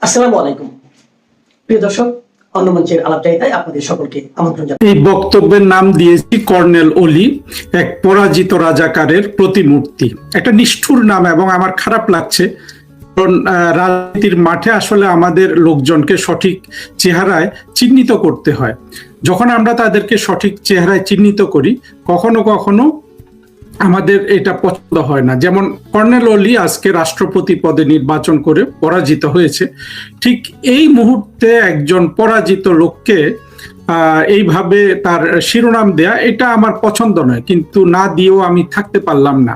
আসসালামু আলাইকুম প্রিয় দর্শক, অন্য মঞ্চের আলাপচারিতায় আপনাদের সকলকে আমন্ত্রণ জানাই। এই বক্তব্যের নাম দিয়েছি কর্নেল অলি, এক পরাজিত রাজাকারের প্রতিমূর্তি। একটা নিষ্ঠুর নাম এবং আমার খারাপ লাগছে, কারণ রাজনীতির মাঠে আসলে আমাদের লোকজনকে সঠিক চেহারায় চিহ্নিত করতে হয়। যখন আমরা তাদেরকে সঠিক চেহারায় চিহ্নিত করি, কখনো কখনো আমাদের এটা পছন্দ হয় না। যেমন কর্নেল অলি আজকে রাষ্ট্রপতি পদে নির্বাচন করে পরাজিত হয়েছে। ঠিক এই মুহূর্তে একজন পরাজিত লোককে এইভাবে তার শিরোনাম দেয়া, এটা আমার পছন্দ নয়, কিন্তু না দিয়েও আমি থাকতে পারলাম না।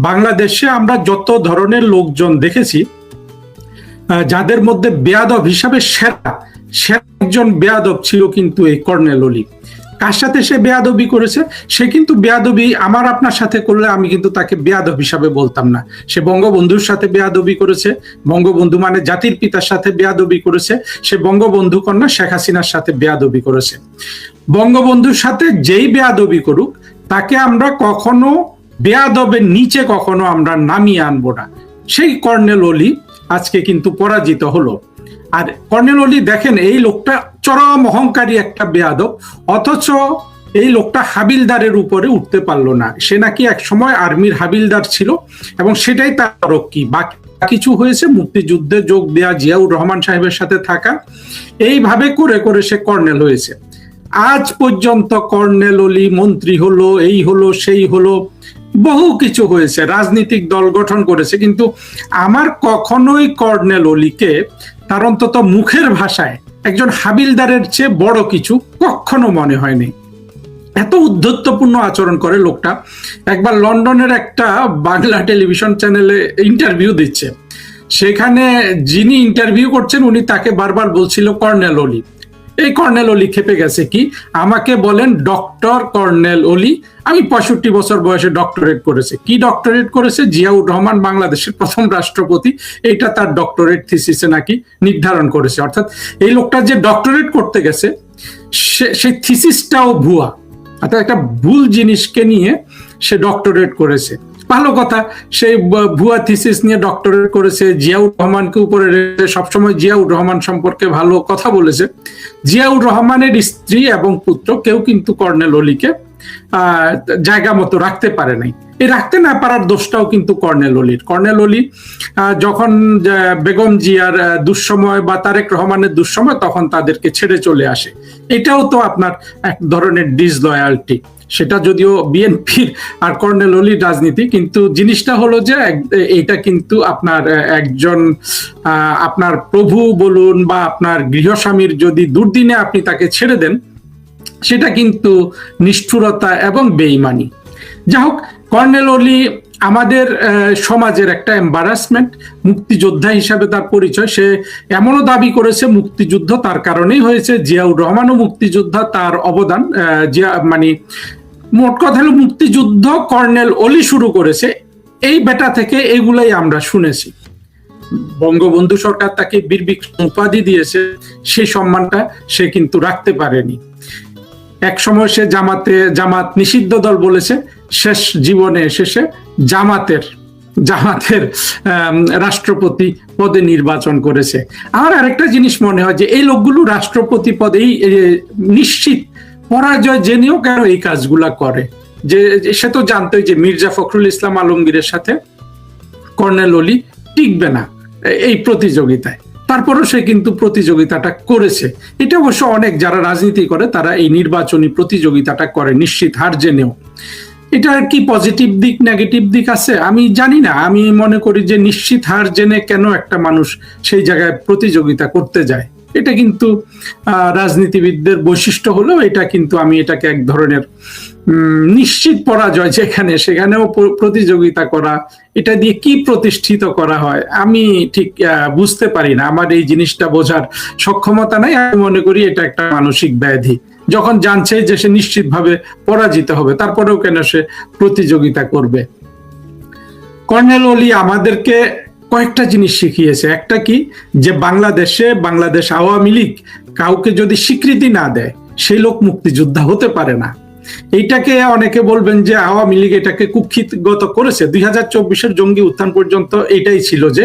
বাংলাদেশে আমরা যত ধরনের লোকজন দেখেছি, যাদের মধ্যে বেয়াদব হিসাবে সেরা একজন বেয়াদব ছিল কিন্তু এই কর্নেল অলি। কার সাথে সে বেয়াদবি করেছে? সে কিন্তু বেয়াদবি আমার আপনার সাথে করলে আমি কিন্তু তাকে বেয়াদব হিসাবে বলতাম না। সে বঙ্গবন্ধুর সাথে বেয়াদবি করেছে, বঙ্গবন্ধু মানে জাতির পিতার সাথে বেয়াদবি করেছে, সে বঙ্গবন্ধু কন্যা শেখ হাসিনার সাথে বেয়াদবি করেছে। বঙ্গবন্ধুর সাথে যেই বেয়াদবি করুক, তাকে আমরা কখনো বেয়াদবের নিচে কখনো আমরা নামিয়ে আনবো না। সেই কর্নেল অলি আজকে কিন্তু পরাজিত হলো। আর কর্নেল অলি দেখেন, এই লোকটা চরম অহংকারী একটা বেয়াদব, অথচ এই লোকটা হাবিলদারের উপরে উঠতে পারলো না। সে নাকি এক সময় আর্মির হাবিলদার ছিল এবং সেটাই তার তরক্কি। বাকি কিছু হয়েছে মুক্তিযুদ্ধে যোগ দেয়া, জিয়াউর রহমান সাহেবের সাথে থাকা, এইভাবে করে করে সে কর্নেল হয়েছে। আজ পর্যন্ত কর্নেল অলি মন্ত্রী হলো, এই হলো সেই হলো, বহু কিছু হয়েছে, রাজনৈতিক দল গঠন করেছে, কিন্তু আমার কখনোই কর্নেল অলিকে তার অন্তত মুখের ভাষায় একজন হাবিলদারের চেয়ে বড় কিছু কখনো মনে হয়নি। এত উদ্ধত্তপূর্ণ আচরণ করে লোকটা। একবার লন্ডনের একটা বাংলা টেলিভিশন চ্যানেলে ইন্টারভিউ দিচ্ছে, সেখানে যিনি ইন্টারভিউ করছেন উনি তাকে বারবার বলছিল কর্নেল অলি। এই কর্নেল অলি খেপে গেছে, কি আমাকে বলেন ডক্টর কর্নেল অলি? আমি 65 বছর বয়সে ডক্টরেট করেছে। কি ডক্টরেট করেছে? জিয়াউর রহমান বাংলাদেশের প্রথম রাষ্ট্রপতি, এইটা তার ডক্টরেট থিসিসে নাকি নির্ধারণ করেছে। অর্থাৎ এই লোকটা যে ডক্টরেট করতে গেছে, সেই থিসিসটাও ভুয়া, অর্থাৎ একটা ভুল জিনিসকে নিয়ে সে ডক্টরেট করেছে। ভালো কথা, সেই ভুয়া থিসিস নিয়ে ডক্টরেট করেছে, জিয়াউর রহমানকে উপরে রেখে সবসময় জিয়াউর রহমান সম্পর্কে ভালো কথা বলেছে। জিয়াউর রহমানের স্ত্রী এবং পুত্র কেউ কিন্তু কর্নেল অলিকে জায়গা মতো রাখতে পারে নাই। এই রাখতে না পারার দোষটাও কিন্তু কর্নেল অলির। কর্নেল অলি যখন বেগম জিয়ার দুঃসময় বা তারেক রহমানের দুঃসময়, তখন তাদেরকে ছেড়ে চলে আসে। এটাও তো আপনার এক ধরনের ডিসলয়ালটি। সেটা যদিও বিএনপির আর কর্নেল অলির রাজনীতি, কিন্তু জিনিসটা হলো যে এটা কিন্তু আপনার একজন আপনার প্রভু বলুন বা আপনার গৃহস্বামীর যদি দুর্দিনে আপনি তাকে ছেড়ে দেন, সেটা কিন্তু নিষ্ঠুরতা এবং বেঈমানি। যাই হোক, কর্নেল অলি আমাদের সমাজের একটা এম্বারাসমেন্ট। মুক্তিযোদ্ধা হিসাবে তার পরিচয়। সে এমনও দাবি করেছে মুক্তিযুদ্ধ তার কারণেই হয়েছে, জিয়াউর রহমানও মুক্তিযোদ্ধা, তার অবদান মানে মোট কথা হলো মুক্তিযুদ্ধ কর্নেল অলি শুরু করেছে। এই বেটা থেকে এগুলাই আমরা শুনেছি। বঙ্গবন্ধু সরকার তাকে বীর বিক্রম উপাধি দিয়েছে, সেই সম্মানটা সে কিন্তু রাখতে পারেনি। এক সময় সে জামাত নিষিদ্ধ দল বলেছে, শেষ জীবনে শেষে জামাতের রাষ্ট্রপতি পদে নির্বাচন করেছে। আমার আরেকটা জিনিস মনে হয় যে এই লোকগুলো রাষ্ট্রপতি পদেই নিশ্চিত পরাজয় জেনেও কেন এই কাজগুলা করে। যে সে তো জানতোই যে মির্জা ফখরুল ইসলাম আলমগীরের সাথে কর্নেল অলি টিকবে না এই প্রতিযোগিতায়, তারপরও সে কিন্তু প্রতিযোগিতাটা করেছে। এটা অবশ্য অনেক যারা রাজনীতি করে তারা এই নির্বাচনী প্রতিযোগিতাটা করে নিশ্চিত হার জেনেও। এটার কি পজিটিভ দিক নেগেটিভ দিক আছে আমি জানি না। আমি মনে করি যে নিশ্চিত হার জেনে কেন একটা মানুষ সেই জায়গায় প্রতিযোগিতা করতে যায়, এটা কিন্তু রাজনীতিবিদদের বৈশিষ্ট্য হলেও এটা কিন্তু আমি এটাকে এক ধরনের নিশ্চিত পরাজয়, যেখানে সেখানেও প্রতিযোগিতা করা, এটা দিয়ে কি প্রতিষ্ঠিত করা হয় আমি ঠিক বুঝতে পারি না। আমার এই জিনিসটা বোঝার সক্ষমতা নাই। আমি মনে করি এটা একটা মানসিক ব্যাধি। যখন জানছে যে সে নিশ্চিতভাবে পরাজিত হবে, তারপরেও কেন সে প্রতিযোগিতা করবে? কর্নেল অলি আমাদেরকে কয়েকটা জিনিস শিখিয়েছে। একটা কি, যে বাংলাদেশ আওয়ামী লীগ কাউকে যদি স্বীকৃতি না দেয়, সেই লোক মুক্তিযোদ্ধা হতে পারে না। এইটাকে অনেকে বলবেন যে আওয়ামী লীগ এটাকে কুক্ষিগত করেছে। 2024-এর জঙ্গি উত্থান পর্যন্ত এটাই ছিল যে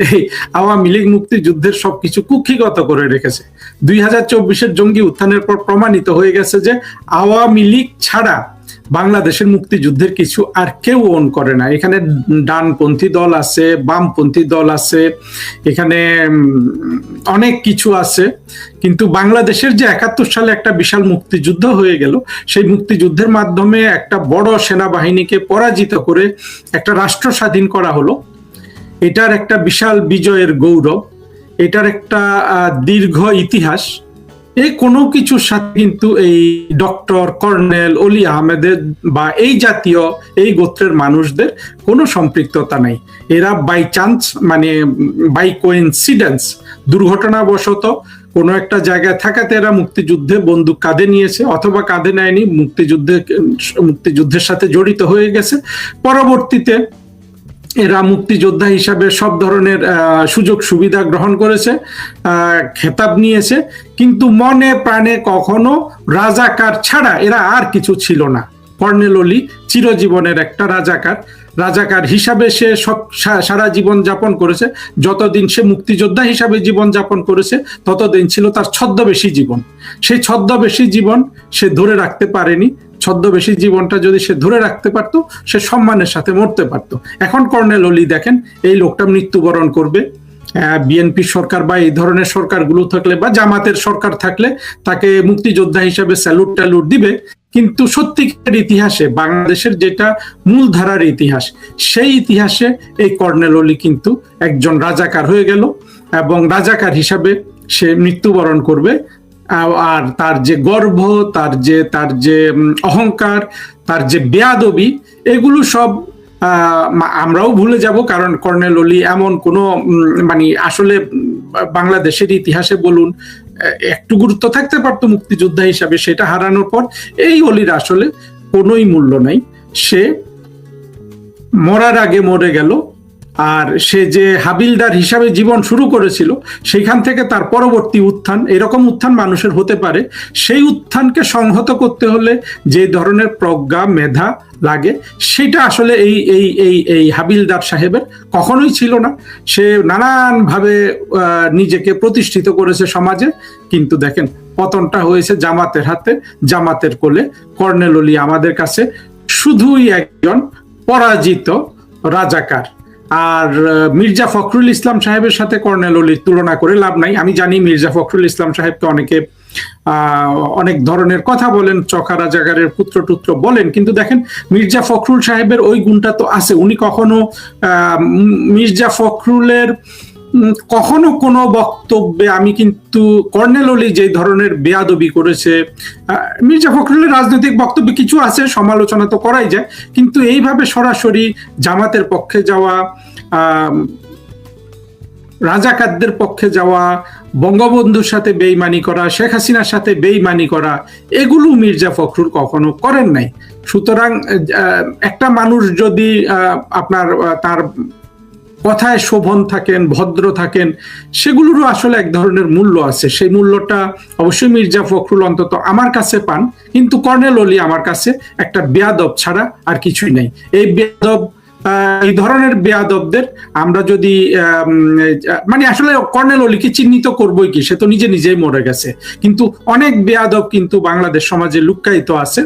এই আওয়ামী লীগ মুক্তিযুদ্ধের সবকিছু কুক্ষিগত করে রেখেছে। 2024-এর জঙ্গি উত্থানের পর প্রমাণিত হয়ে গেছে যে আওয়ামী লীগ ছাড়া বাংলাদেশের মুক্তিযুদ্ধের কিছু আর কেউ ওন করে না। এখানে ডানপন্থী দল আছে, বামপন্থী দল আছে, এখানে অনেক কিছু আছে, কিন্তু বাংলাদেশের যে 71 সালে একটা বিশাল মুক্তিযুদ্ধ হয়ে গেল, সেই মুক্তিযুদ্ধের মাধ্যমে একটা বড় সেনাবাহিনীকে পরাজিত করে একটা রাষ্ট্র স্বাধীন করা হলো। এটার একটা বিশাল বিজয়ের গৌরব, এটার একটা দীর্ঘ ইতিহাস। এই কোনো কিছুর সাথে কিন্তু এই ডক্টর কর্নেল অলি আহমেদের বা এই জাতীয় এই গোত্রের মানুষদের কোনো সম্পৃক্ততা নাই। এরা বাই চান্স, মানে বাই কোইন্সিডেন্স, দুর্ঘটনাবশত কোনো একটা জায়গায় থাকাতে এরা মুক্তিযুদ্ধে বন্দুক কাঁধে নিয়েছে, অথবা কাঁধে নেয়নি, মুক্তিযুদ্ধের সাথে জড়িত হয়ে গেছে। পরবর্তীতে এরা মুক্তিযোদ্ধা হিসাবে সব ধরনের সুযোগ সুবিধা গ্রহণ করেছে, খেতাব নিয়েছে, কিন্তু মনে প্রাণে কখনো রাজাকার ছাড়া এরা আর কিছু ছিল না। কর্নেল অলি চিরজীবনের একটা রাজাকার হিসাবে সে সব সারা জীবন যাপন করেছে। যতদিন সে মুক্তিযোদ্ধা হিসাবে জীবন যাপন করেছে ততদিন ছিল তার ছদ্মবেশী জীবন। সেই ছদ্মবেশী জীবন সে ধরে রাখতে পারেনি। ছদ্মবেশী জীবনটা যদি সে ধরে রাখতে পারতো, সে সম্মানের সাথে মরতে পারতো। এখন কর্নেল অলি দেখেন, এই লোকটা মৃত্যুবরণ করবে। বিএনপি সরকার বা এই ধরনের সরকারগুলো থাকলে বা জামাতের সরকার থাকলে তাকে মুক্তিযোদ্ধা হিসাবে স্যালুট ট্যালুট দিবে, কিন্তু সত্যিকার ইতিহাসে বাংলাদেশের যেটা মূলধারার ইতিহাস, সেই ইতিহাসে এই কর্নেল অলি কিন্তু একজন রাজাকার হয়ে গেল এবং রাজাকার হিসাবে সে মৃত্যুবরণ করবে। আর তার যে গর্ব, তার যে অহংকার, তার যে বেয়াদবি, এগুলো সব আমরাও ভুলে যাব। কারণ কর্নেল অলি এমন কোনো মানে আসলে বাংলাদেশের ইতিহাসে বলুন একটু গুরুত্ব থাকতে পারতো মুক্তিযোদ্ধা হিসাবে, সেটা হারানোর পর এই অলির আসলে কোনোই মূল্য নাই। সে মরার আগে মরে গেল। আর সে যে হাবিলদার হিসাবে জীবন শুরু করেছিল, সেখান থেকে তার পরবর্তী উত্থান, এরকম উত্থান মানুষের হতে পারে, সেই উত্থানকে সংহত করতে হলে যে ধরনের প্রজ্ঞা মেধা লাগে, সেটা আসলে এই হাবিলদার সাহেবের কখনোই ছিল না। সে নানানভাবে নিজেকে প্রতিষ্ঠিত করেছে সমাজে, কিন্তু দেখেন পতনটা হয়েছে জামাতের হাতে, জামাতের কোলে। কর্নেল অলি আমাদের কাছে শুধুই একজন পরাজিত রাজাকার। আর মির্জা ফখরুল ইসলাম সাহেবের সাথে কর্নেল অলির তুলনা করে লাভ নাই। আমি জানি মির্জা ফখরুল ইসলাম সাহেবকে অনেকে অনেক ধরনের কথা বলেন, চকা রাজাকারের পুত্র টুত্র বলেন, কিন্তু দেখেন মির্জা ফখরুল সাহেবের ওই গুণটা তো আছে। উনি কখনো মির্জা ফখরুলের কখনো কোনো বক্তব্যে আমি কিন্তু কর্নেল অলি যে ধরনের বেয়াদবি করেছে, মির্জা ফখরুলের রাজনৈতিক বক্তব্যে কিছু আছে, সমালোচনা তো করাই যায়, কিন্তু এইভাবে সরাসরি জামাতের পক্ষে যাওয়া, রাজাকারদের পক্ষে যাওয়া, বঙ্গবন্ধুর সাথে বেইমানি করা, শেখ হাসিনার সাথে বেইমানি করা, এগুলো মির্জা ফখরুল কখনো করেন নাই। সুতরাং একটা মানুষ যদি আপনার তার কথায় শোভন থাকেন, ভদ্র থাকেন, সেগুলোরও আসলে এক ধরনের মূল্য আছে। সেই মূল্যটা অবশ্যই মির্জা ফখরুল অন্তত আমার কাছে পান, কিন্তু কর্নেল অলি আমার কাছে একটা বেয়াদব ছাড়া আর কিছুই নাই। এই ধরনের বেয়াদবদের আমরা যদি মানে আসলে কর্নেল অলিকে চিহ্নিত করবোই কি, সে তো নিজেই মরে গেছে, কিন্তু অনেক বেয়াদব কিন্তু বাংলাদেশ সমাজে লুক্কায়িত আছে।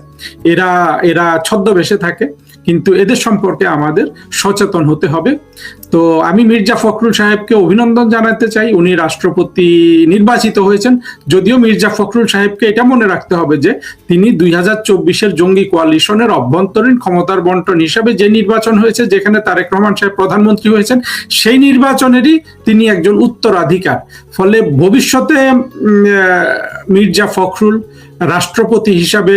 এরা ছদ্মবেশে থাকে, কিন্তু এদের সম্পর্কে আমাদের সচেতন হতে হবে। তো আমি মির্জা ফখরুল সাহেবকে অভিনন্দন জানাতে চাই, উনি রাষ্ট্রপতি নির্বাচিত হয়েছেন। যদিও মির্জা ফখরুল সাহেবকে এটা মনে রাখতে হবে যে তিনি 2024-এর জঙ্গি কোয়ালিশনের অভ্যন্তরীণ ক্ষমতার বন্টন হিসাবে যে নির্বাচন হয়েছে, যেখানে তারেক রহমান সাহেব প্রধানমন্ত্রী হয়েছেন, সেই নির্বাচনেরই তিনি একজন উত্তরাধিকার। ফলে ভবিষ্যতে মির্জা ফখরুল রাষ্ট্রপতি হিসাবে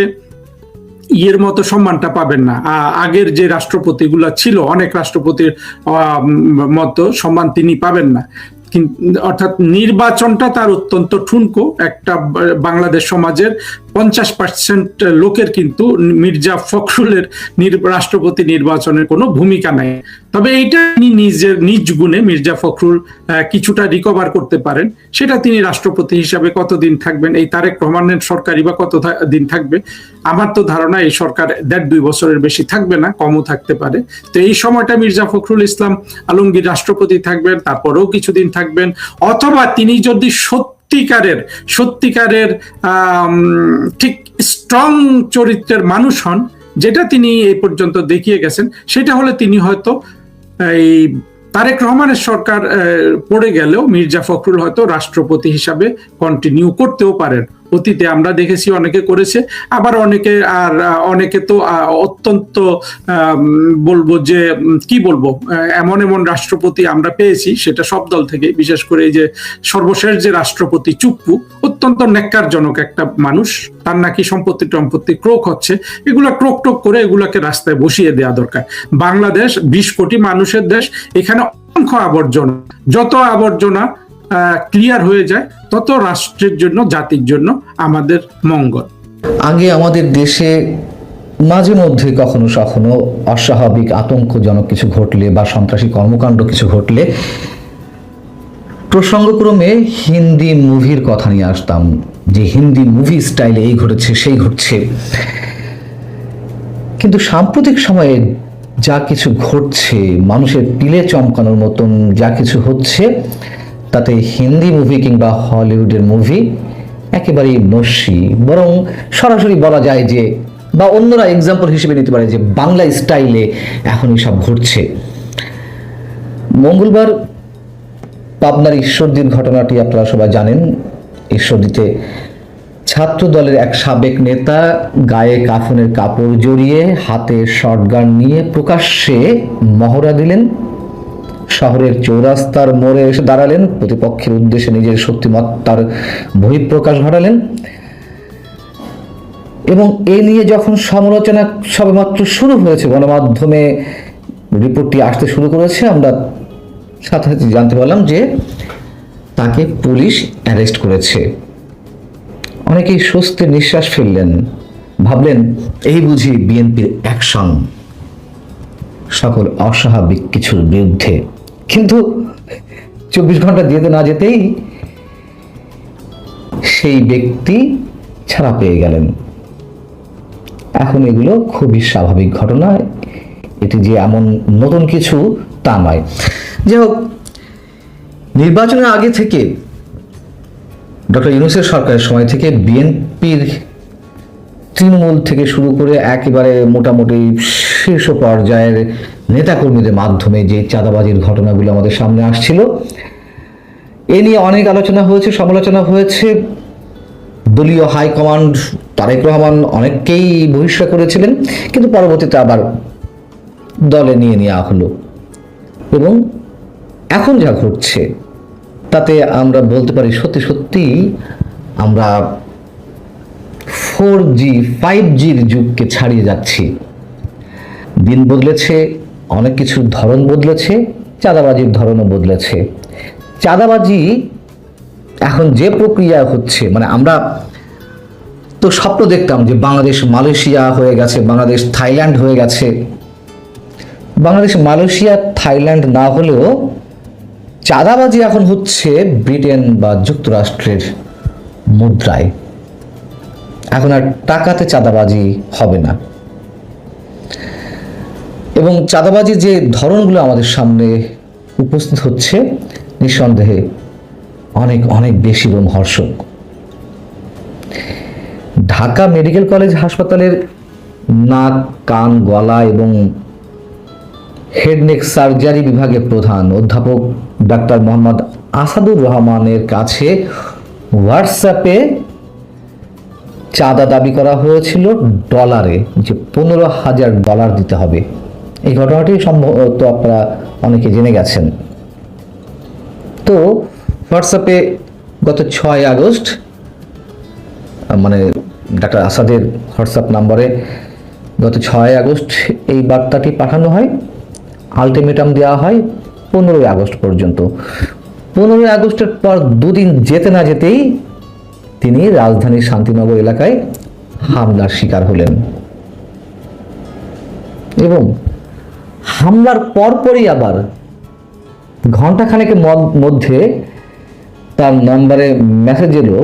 ইয়ের মতো সম্মানটা পাবেন না। আগের যে রাষ্ট্রপতিগুলো ছিল, অনেক রাষ্ট্রপতির মতো সম্মান তিনি পাবেন না। অর্থাৎ নির্বাচনটা তার অত্যন্ত ঠুনকো একটা বাংলাদেশ সমাজের 50% লোকের কিন্তু মির্জা ফখরুলের রাষ্ট্রপতি নির্বাচনের কোনো ভূমিকা নাই। তবে এইটা তিনি নিজ গুণে মির্জা ফখরুল কিছুটা রিকভার করতে পারেন। সেটা তিনি রাষ্ট্রপতি হিসাবে কতদিন থাকবেন, এই তারেক রহমানের সরকারই বা কত দিন থাকবে, আমার তো ধারণা এই সরকার 1.5-2 বছরের বেশি থাকবে না, কমও থাকতে পারে। তো এই সময়টা মির্জা ফখরুল ইসলাম আলমগীর রাষ্ট্রপতি থাকবেন, তারপরেও কিছুদিন থাকবেন, অথবা তিনি যদি সত্যিকারের ঠিক স্ট্রং চরিত্রের মানুষ হন, যেটা তিনি এই পর্যন্ত দেখিয়ে গেছেন, সেটা হলে তিনি হয়তো এই তারেক রহমানের সরকার পড়ে গেলেও মির্জা ফখরুল হয়তো রাষ্ট্রপতি হিসাবে কন্টিনিউ করতেও পারেন। অতীতে আমরা দেখেছি অনেকে করেছে, আবার অনেকে তো অত্যন্ত বলবো যে কি বলবো, এমন রাষ্ট্রপতি আমরা পেয়েছি, সেটা সব দল থেকে, বিশেষ করে এই যে সর্বশেষ যে রাষ্ট্রপতি চুপ্পু, অত্যন্ত ন্যাক্কারজনক একটা মানুষ, তার নাকি সম্পত্তি ক্রোক হচ্ছে, এগুলা ক্রোক টোক করে এগুলাকে রাস্তায় বসিয়ে দেওয়া দরকার। বাংলাদেশ 20 কোটি মানুষের দেশ, এখানে অসংখ্য আবর্জনা, যত আবর্জনা ক্লিয়ার হয়ে যায় তত রাষ্ট্রের জন্য, জাতির জন্য আমাদের মঙ্গল। আগে আমাদের দেশে মাঝে মধ্যে কখনো কখনো অস্বাভাবিক আতঙ্কজনক কিছু ঘটলে বা সন্ত্রাসী কর্মকাণ্ড কিছু ঘটলে প্রসঙ্গক্রমে হিন্দি মুভির কথা নিয়ে আসতাম, যে হিন্দি মুভি স্টাইলে এই ঘটেছে সেই ঘটছে। কিন্তু সাম্প্রতিক সময়ে যা কিছু ঘটছে, মানুষের পিলে চমকানোর মতন যা কিছু হচ্ছে, তাতে হিন্দি মুভি কিংবা হলিউডের মুভি একেবারেই নস্যি, বরং সরাসরি বলা যায় যে, বা অন্যরা এক্সাম্পল হিসেবে নিতে পারে যে বাংলা স্টাইলে এখন সব ঘটছে। মঙ্গলবার পাবনার ঈশ্বরদীর ঘটনাটি আপনারা সবাই জানেন। ঈশ্বরদীতে ছাত্র দলের এক সাবেক নেতা গায়ে কাফনের কাপড় জড়িয়ে, হাতে শটগান নিয়ে প্রকাশ্যে মহড়া দিলেন, শহরের চৌরাস্তার মোড়ে এসে দাঁড়ালেন, প্রতিপক্ষের উদ্দেশ্যে নিজের শক্তিমত্তার বহিঃপ্রকাশ ঘটালেন। এবং এ নিয়ে যখন সমালোচনা সবেমাত্র শুরু হয়েছে, গণমাধ্যমে রিপোর্টটি আসতে শুরু করেছে, আমরা সাথে সাথে জানতে পারলাম যে তাকে পুলিশ অ্যারেস্ট করেছে। অনেকেই স্বস্তির নিঃশ্বাস ফেললেন, ভাবলেন এই বুঝি বিএনপির অ্যাকশন সকল অস্বাভাবিক কিছুর বিরুদ্ধে। কিন্তু 24 ঘন্টা যেতে না যেতেই সেই ব্যক্তি ছাড়া পেয়ে গেলেন। এখন এগুলো খুবই স্বাভাবিক ঘটনা, এটি যে এমন নতুন কিছু তা নয়। যাই হোক, নির্বাচনের আগে থেকে ডক্টর ইউনূসের সরকারের সময় থেকে বিএনপির তৃণমূল থেকে শুরু করে একেবারে মোটামুটি শীর্ষ পর্যায়ের নেতাকর্মীদের মাধ্যমে যে চাঁদাবাজির ঘটনাগুলো আমাদের সামনে আসছিল, এ নিয়ে অনেক আলোচনা হয়েছে, সমালোচনা হয়েছে। দলীয় হাইকমান্ড তারেক রহমান অনেককেই বহিষ্কার করেছিলেন, কিন্তু পরবর্তীতে আবার দলে নিয়ে নেওয়া হলো। এবং এখন যা ঘটছে তাতে আমরা বলতে পারি সত্যি সত্যি আমরা 4G 5Gর যুগকে ছাড়িয়ে যাচ্ছি। দিন বদলেছে, অনেক কিছুর ধরন বদলেছে, চাঁদাবাজির ধরনও বদলেছে। চাঁদাবাজি এখন যে প্রক্রিয়া হচ্ছে, মানে আমরা তো স্বপ্ন দেখতাম যে বাংলাদেশ মালয়েশিয়া হয়ে গেছে, বাংলাদেশ থাইল্যান্ড হয়ে গেছে। বাংলাদেশ মালয়েশিয়া থাইল্যান্ড না হলেও চাঁদাবাজি এখন হচ্ছে ব্রিটেন বা যুক্তরাষ্ট্রের মুদ্রায়। এখন আর টাকাতে চাঁদাবাজি হবে না। এবং চাঁদাবাজির যে ধরনগুলো আমাদের সামনে উপস্থিত হচ্ছে, নিঃসন্দেহে অনেক অনেক বেশি রোমহর্ষক। ঢাকা মেডিকেল কলেজ হাসপাতালের নাক, কান, গলা এবং হেড নেক সার্জারি বিভাগের প্রধান অধ্যাপক ডাক্তার মোহাম্মদ আসাদুর রহমানের কাছে হোয়াটসঅ্যাপে চাঁদা দাবি করা হয়েছিল ডলারে, যে $15,000 দিতে হবে। এই ঘটনাটি সম্ভবত আপনারা অনেকে জেনে গেছেন। তো হোয়াটসঅ্যাপে গত 6 আগস্ট, মানে ডাক্তার আসাদের হোয়াটসঅ্যাপ নাম্বারে গত 6 আগস্ট এই বার্তাটি পাঠানো হয়। আলটিমেটাম দেওয়া হয় 15 আগস্ট পর্যন্ত। 15 আগস্টের পর 2 দিন যেতে না যেতেই তিনি রাজধানীর শান্তিনগর এলাকায় হামলার শিকার হলেন এবং হামলার পরপরই আবার ঘন্টাখানেকের মধ্যে তার নম্বরে মেসেজ এলো,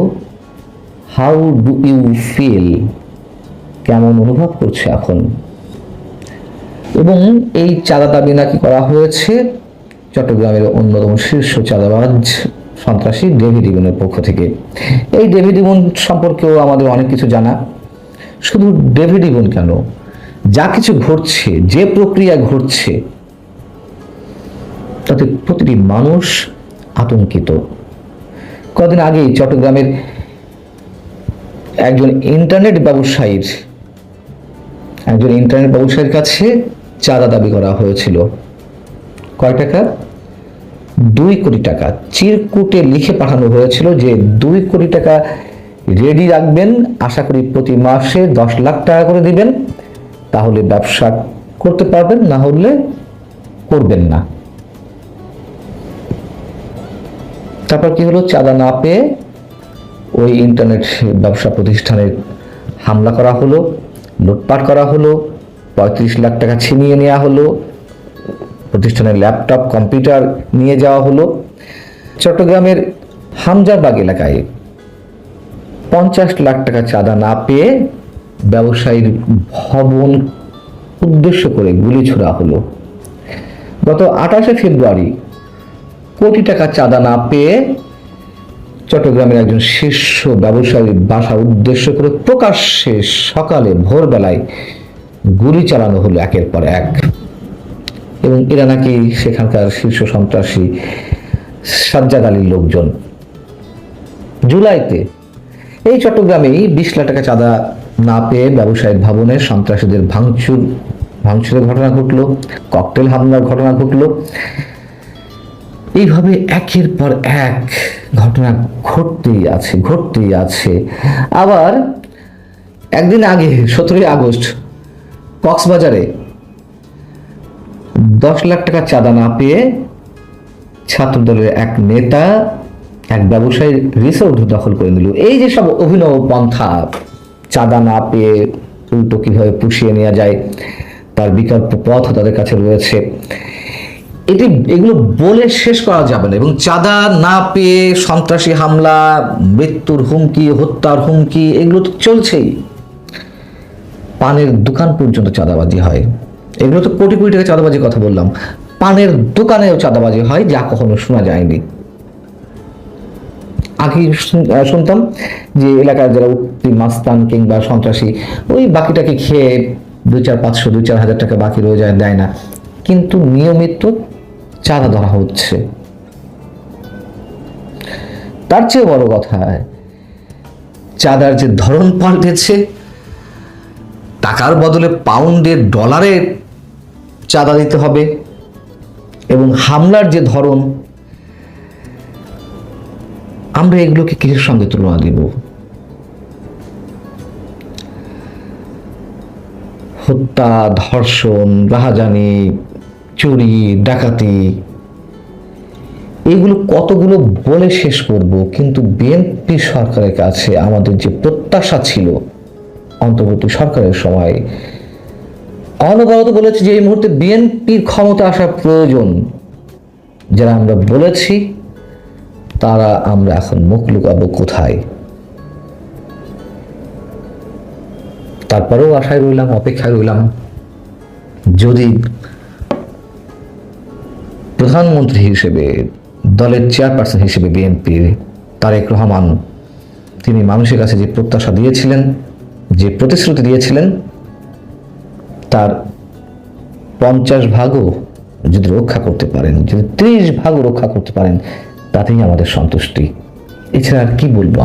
হাউ ডু ইউ ফিল, কেমন অনুভব করছে এখন। এবং এই চাঁদা দাবি নাকি করা হয়েছে চট্টগ্রামের অন্যতম শীর্ষ চাঁদাবাজ সন্ত্রাসী ডেভিড ইবনের পক্ষ থেকে। এই ডেভিড ইবন সম্পর্কেও আমাদের অনেক কিছু জানা। শুধু ডেভিড ইবন কেন, যা কিছু ঘটছে, যে প্রক্রিয়া ঘটছে, তাতে প্রতিটি মানুষ আতঙ্কিত। কদিন আগেই চট্টগ্রামের একজন ইন্টারনেট ব্যবসায়ীর কাছে চাঁদা দাবি করা হয়েছিল। কয় টাকা? 2 কোটি টাকা। চিরকুটে লিখে পাঠানো হয়েছিল যে 2 কোটি টাকা রেডি রাখবেন, আশা করি প্রতি মাসে 10 লাখ টাকা করে দিবেন, তাহলে ব্যবসা করতে পারবেন, না হলে করবেন না। তারপর কি হলো? চাঁদা না পেয়ে ওই ইন্টারনেট ব্যবসা প্রতিষ্ঠানে হামলা করা হলো, লুটপাট করা হলো, 35 লাখ টাকা ছিনিয়ে নেওয়া হলো, প্রতিষ্ঠানের ল্যাপটপ কম্পিউটার নিয়ে যাওয়া হলো। চট্টগ্রামের হামজাবাগ এলাকায় 50 লাখ টাকা চাঁদা না পেয়ে ব্যবসায়ীর ভবন উদ্দেশ্য করে গুলি ছোড়া হলো। গত 28 ফেব্রুয়ারি কোটি টাকা চাঁদা না পেয়ে চট্টগ্রামের একজন শীর্ষ ব্যবসায়ীর বাসা উদ্দেশ্য করে প্রকাশ্যে সকালে ভোরবেলায় গুলি চালানো হলো একের পর এক। এবং এরা নাকি সেখানকার শীর্ষ সন্ত্রাসী সাজ্জাদ আলীর লোকজন। জুলাইতে এই চট্টগ্রামেই 20 লাখ টাকা চাঁদা না পেয়ে ব্যবসায়ীর ভবনে সন্ত্রাসীদের ভাঙচুরের ঘটনা ঘটলো, ককটেল হামলার ঘটনা ঘটলো। এইভাবে একের পর এক ঘটনা ঘটতেই আছে। আবার একদিন আগে 17 আগস্ট কক্সবাজারে 10 লাখ টাকা চাঁদা না পেয়ে ছাত্রদলের এক নেতা এক ব্যবসায়ীর রিসোর্ট দখল করে নিল। এই যে সব অভিনব পন্থা, চাঁদা না পেয়ে উল্টো কিভাবে পুষিয়ে নেওয়া যায় তার বিকল্প পথ তাদের কাছে রয়েছে, এগুলো বলে শেষ করা যাবে না। এবং চাঁদা না পেয়ে সন্ত্রাসী হামলা, মৃত্যুর হুমকি, হত্যার হুমকি, এগুলো তো চলছেই। পানের দোকান পর্যন্ত চাঁদাবাজি হয়। এগুলো তো কোটি কোটি টাকা চাঁদাবাজির কথা বললাম, পানের দোকানেও চাঁদাবাজি হয়, যা কখনো শোনা যায়নি। আগে শুনতাম যে এলাকার যারা উঠতি মাস্তান কিংবা সন্ত্রাসী ওই বাকিটাকে খেয়ে 2-4-500 2-4 হাজার টাকা বাকি রয়ে যায়, দেয় না, কিন্তু নিয়মিত চাঁদা ধরা হচ্ছে। তার চেয়ে বড় কথা, চাঁদার যে ধরন পাল্টেছে, টাকার বদলে পাউন্ডে ডলারে চাঁদা দিতে হবে, এবং হামলার যে ধরন, আমরা এগুলোকে কিসের সঙ্গে তুলনা দিব? হত্যা, ধর্ষণ, রাহাজানি, চুরি, ডাকাতি, এগুলো কতগুলো বলে শেষ করব। কিন্তু বিএনপি সরকারের কাছে আমাদের যে প্রত্যাশা ছিল অন্তর্বর্তী সরকারের সময়, অনবরত বলেছে যে এই মুহূর্তে বিএনপির ক্ষমতা আসা প্রয়োজন। যারা আমরা বলেছি তারা আমরা এখন মুখ লুকাবো কোথায়? তারপরেও আশায় রইলাম, অপেক্ষায় রইলাম, যদি প্রধানমন্ত্রী হিসেবে, দলের চেয়ারপারসন হিসেবে বিএনপির তারেক রহমান, তিনি মানুষের কাছে যে প্রত্যাশা দিয়েছিলেন, যে প্রতিশ্রুতি দিয়েছিলেন, তার 50 ভাগও যদি রক্ষা করতে পারেন, যদি 30 ভাগও রক্ষা করতে পারেন, তাতেই আমাদের সন্তুষ্টি। এছাড়া আর কি বলবো।